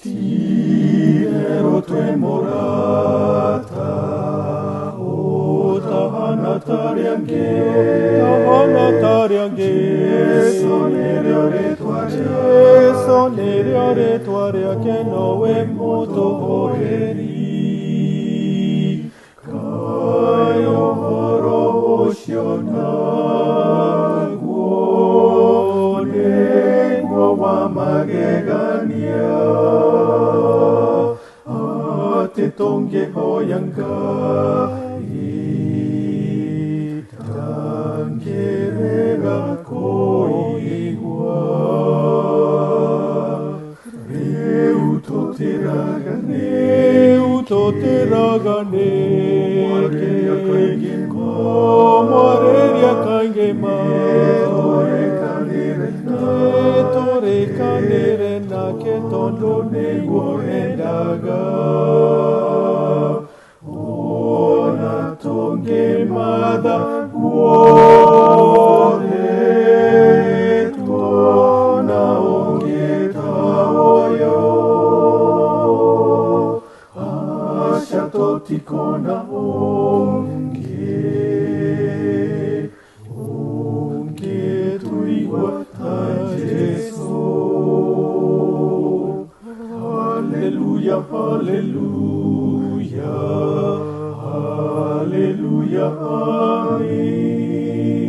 Ti ero tue morata, o tahana tariange, sonere tuarea che noe moto hoeri, kai ohoro oceanaguone, guava magegania, te tonge hoyanga i tangerega koiwa reuto te ragane ke moreria kaingema tore kanere na ke tondo nego endaga ona tonge mada guore tuona onge taoyo asha totikona onge tuigua tajeso. Hallelujah, hallelujah, hallelujah, amen.